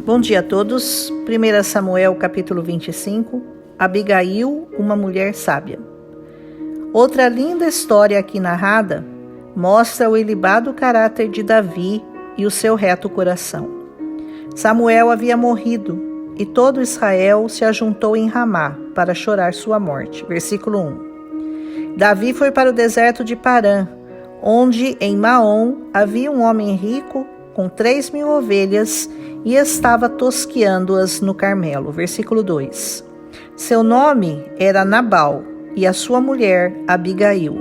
Bom dia a todos. 1 Samuel capítulo 25. Abigail, uma mulher sábia. Outra linda história aqui narrada mostra o ilibado caráter de Davi e o seu reto coração. Samuel havia morrido e todo Israel se ajuntou em Ramá para chorar sua morte. Versículo 1. Davi foi para o deserto de Parã, onde em Maom havia um homem rico com 3.000 ovelhas e estava tosqueando-as no Carmelo. Versículo 2. Seu nome era Nabal e a sua mulher Abigail.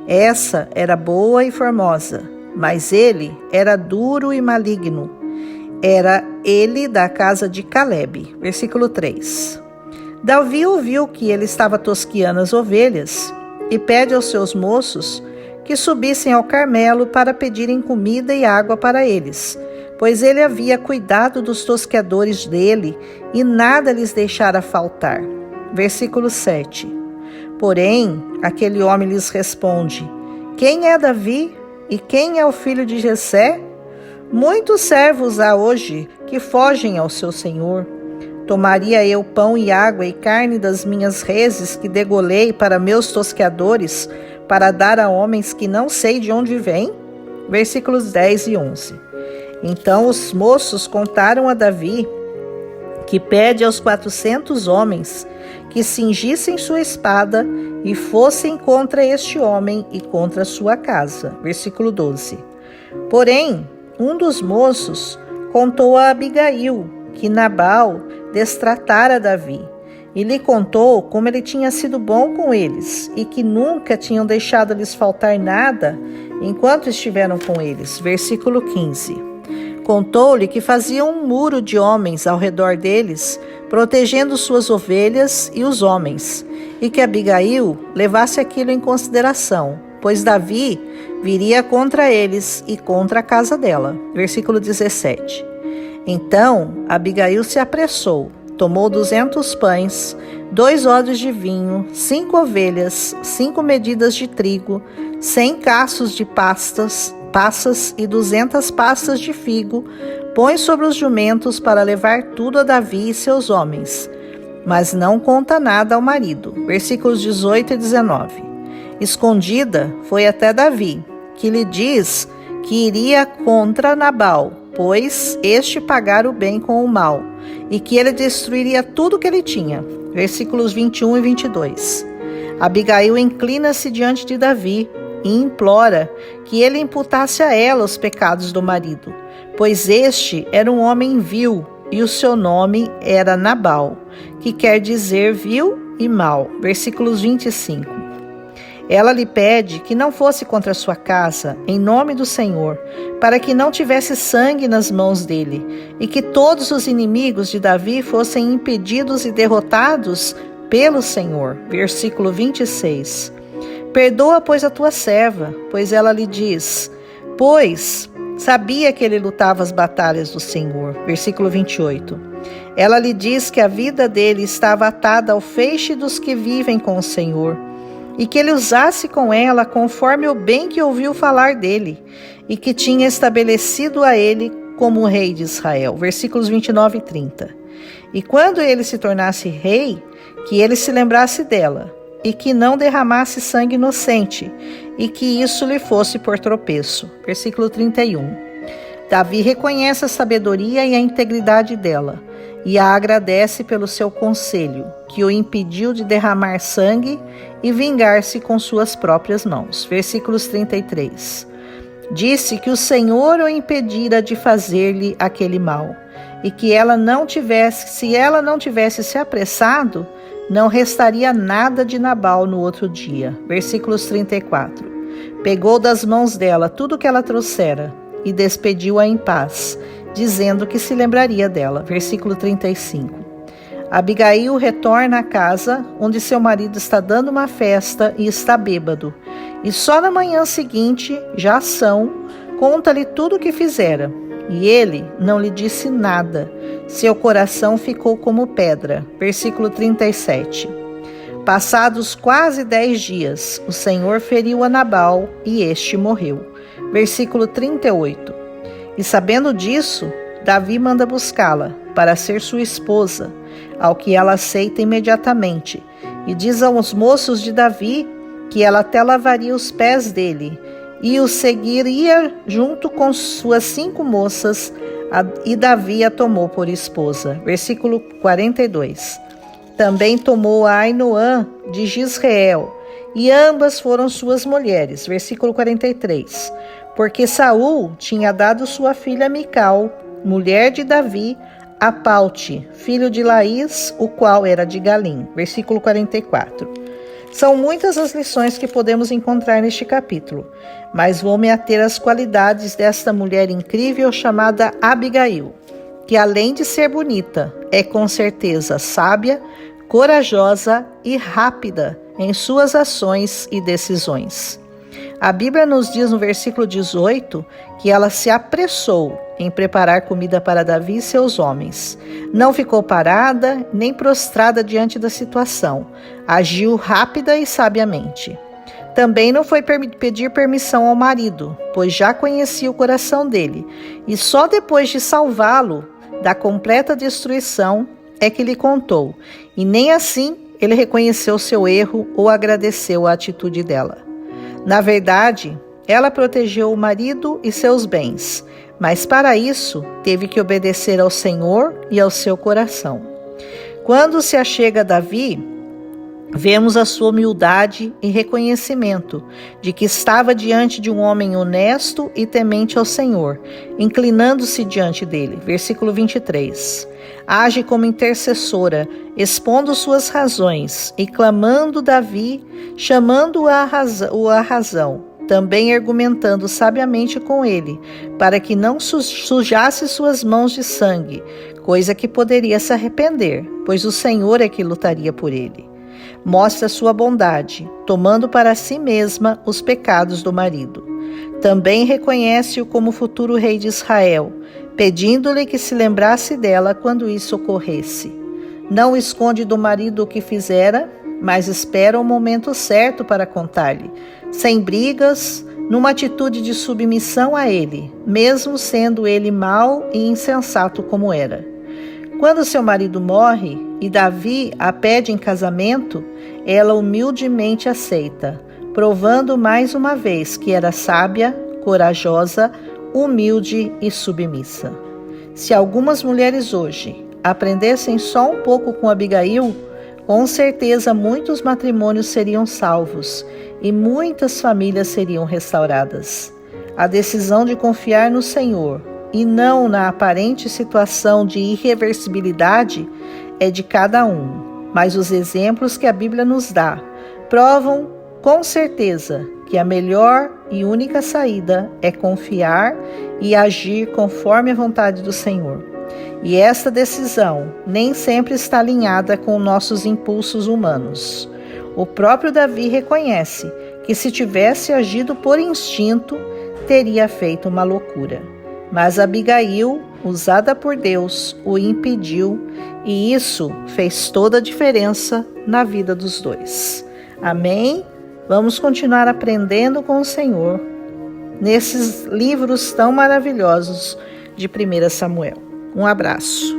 Essa era boa e formosa, mas ele era duro e maligno. Era ele da casa de Calebe. Versículo 3. Davi ouviu que ele estava tosqueando as ovelhas e pede aos seus moços que subissem ao Carmelo para pedirem comida e água para eles, pois ele havia cuidado dos tosqueadores dele e nada lhes deixara faltar. Versículo 7. Porém, aquele homem lhes responde: Quem é Davi e quem é o filho de Jessé? Muitos servos há hoje que fogem ao seu senhor. Tomaria eu pão e água e carne das minhas reses que degolei para meus tosqueadores, para dar a homens que não sei de onde vêm? Versículos 10 e 11. Então os moços contaram a Davi que pede aos 400 homens que cingissem sua espada e fossem contra este homem e contra sua casa. Versículo 12. Porém, um dos moços contou a Abigail que Nabal destratara Davi e lhe contou como ele tinha sido bom com eles e que nunca tinham deixado lhes faltar nada enquanto estiveram com eles. Versículo 15. Contou-lhe que faziam um muro de homens ao redor deles, protegendo suas ovelhas e os homens, e que Abigail levasse aquilo em consideração, pois Davi viria contra eles e contra a casa dela. Versículo 17. Então Abigail se apressou, tomou 200 pães, 2 odres de vinho, 5 ovelhas, 5 medidas de trigo, 100 cachos de passas e 200 pastas de figo, põe sobre os jumentos para levar tudo a Davi e seus homens, mas não conta nada ao marido. Versículos 18 e 19. Escondida foi até Davi, que lhe diz que iria contra Nabal, pois este pagara o bem com o mal, e que ele destruiria tudo que ele tinha. Versículos 21 e 22. Abigail inclina-se diante de Davi e implora que ele imputasse a ela os pecados do marido, pois este era um homem vil e o seu nome era Nabal, que quer dizer vil e mal. Versículos 25. Ela lhe pede que não fosse contra sua casa, em nome do Senhor, para que não tivesse sangue nas mãos dele, e que todos os inimigos de Davi fossem impedidos e derrotados pelo Senhor. Versículo 26. Perdoa, pois, a tua serva, pois ela lhe diz, pois sabia que ele lutava as batalhas do Senhor. Versículo 28. Ela lhe diz que a vida dele estava atada ao feixe dos que vivem com o Senhor, e que ele usasse com ela conforme o bem que ouviu falar dele, e que tinha estabelecido a ele como rei de Israel. Versículos 29 e 30. E quando ele se tornasse rei, que ele se lembrasse dela, e que não derramasse sangue inocente, e que isso lhe fosse por tropeço. Versículo 31. Davi reconhece a sabedoria e a integridade dela, e a agradece pelo seu conselho, que o impediu de derramar sangue e vingar-se com suas próprias mãos. Versículos 33. Disse que o Senhor o impedira de fazer-lhe aquele mal, e que se ela não tivesse se apressado, não restaria nada de Nabal no outro dia. Versículos 34. Pegou das mãos dela tudo que ela trouxera e despediu-a em paz, dizendo que se lembraria dela. Versículo 35. Abigail retorna à casa, onde seu marido está dando uma festa e está bêbado. E só na manhã seguinte, já conta-lhe tudo o que fizera. E ele não lhe disse nada. Seu coração ficou como pedra. Versículo 37. Passados quase 10 dias, o Senhor feriu a Nabal e este morreu. Versículo 38. E sabendo disso, Davi manda buscá-la para ser sua esposa, ao que ela aceita imediatamente, e diz aos moços de Davi que ela até lavaria os pés dele, e o seguiria junto com suas 5 moças, e Davi a tomou por esposa. Versículo 42. Também tomou a Ainoã de Jezreel, e ambas foram suas mulheres. Versículo 43. Porque Saul tinha dado sua filha Mical, mulher de Davi, a Paute, filho de Laís, o qual era de Galim. Versículo 44. São muitas as lições que podemos encontrar neste capítulo, mas vou me ater às qualidades desta mulher incrível chamada Abigail, que além de ser bonita, é com certeza sábia, corajosa e rápida em suas ações e decisões. A Bíblia nos diz no versículo 18 que ela se apressou em preparar comida para Davi e seus homens. Não ficou parada nem prostrada diante da situação. Agiu rápida e sabiamente. Também não foi pedir permissão ao marido, pois já conhecia o coração dele, e só depois de salvá-lo da completa destruição é que lhe contou, e nem assim ele reconheceu seu erro ou agradeceu a atitude dela. Na verdade, ela protegeu o marido e seus bens, mas para isso teve que obedecer ao Senhor e ao seu coração. Quando se achega a Davi, vemos a sua humildade e reconhecimento de que estava diante de um homem honesto e temente ao Senhor, inclinando-se diante dele. Versículo 23. Age como intercessora, expondo suas razões e clamando Davi, chamando-o à razão, também argumentando sabiamente com ele, para que não sujasse suas mãos de sangue, coisa que poderia se arrepender, pois o Senhor é que lutaria por ele. Mostra sua bondade, tomando para si mesma os pecados do marido. Também reconhece-o como futuro rei de Israel, pedindo-lhe que se lembrasse dela quando isso ocorresse. Não esconde do marido o que fizera, mas espera o momento certo para contar-lhe, sem brigas, numa atitude de submissão a ele, mesmo sendo ele mau e insensato como era. Quando seu marido morre e Davi a pede em casamento, ela humildemente aceita, provando mais uma vez que era sábia, corajosa, humilde e submissa. Se algumas mulheres hoje aprendessem só um pouco com Abigail, com certeza muitos matrimônios seriam salvos e muitas famílias seriam restauradas. A decisão de confiar no Senhor e não na aparente situação de irreversibilidade é de cada um, mas os exemplos que a Bíblia nos dá provam com certeza que a melhor e única saída é confiar e agir conforme a vontade do Senhor. E esta decisão nem sempre está alinhada com nossos impulsos humanos. O próprio Davi reconhece que se tivesse agido por instinto, teria feito uma loucura. Mas Abigail, usada por Deus, o impediu, e isso fez toda a diferença na vida dos dois. Amém? Vamos continuar aprendendo com o Senhor nesses livros tão maravilhosos de 1 Samuel. Um abraço.